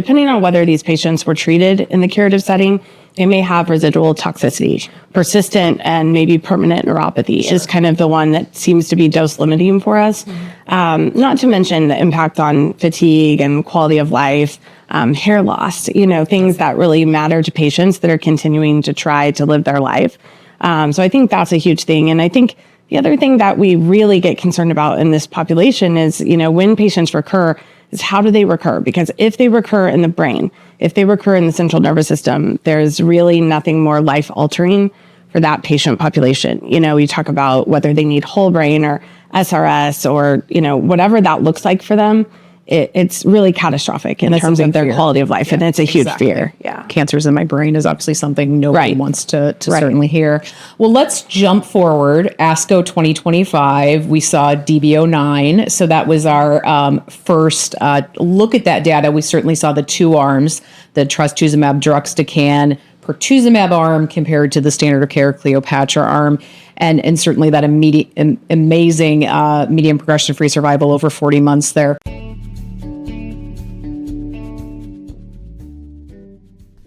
Depending on whether these patients were treated in the curative setting, they may have residual toxicity. Persistent and maybe permanent neuropathy is kind of the one that seems to be dose limiting for us. Not to mention the impact on fatigue and quality of life, hair loss, things that really matter to patients that are continuing to try to live their life. So I think that's a huge thing. And I think the other thing that we really get concerned about in this population is, when patients recur, is how do they recur? Because if they recur in the brain, if they recur in the central nervous system, there's really nothing more life-altering for that patient population. We talk about whether they need whole brain or SRS or, whatever that looks like for them. It's really catastrophic in terms of their quality of life. Yeah, and it's a huge fear. Yeah. Cancers in my brain is obviously something nobody wants to certainly hear. Well, let's jump forward. ASCO 2025, we saw DB09. So that was our first look at that data. We certainly saw the two arms, the trastuzumab deruxtecan pertuzumab arm compared to the standard of care Cleopatra arm. And certainly that amazing median progression-free survival over 40 months there.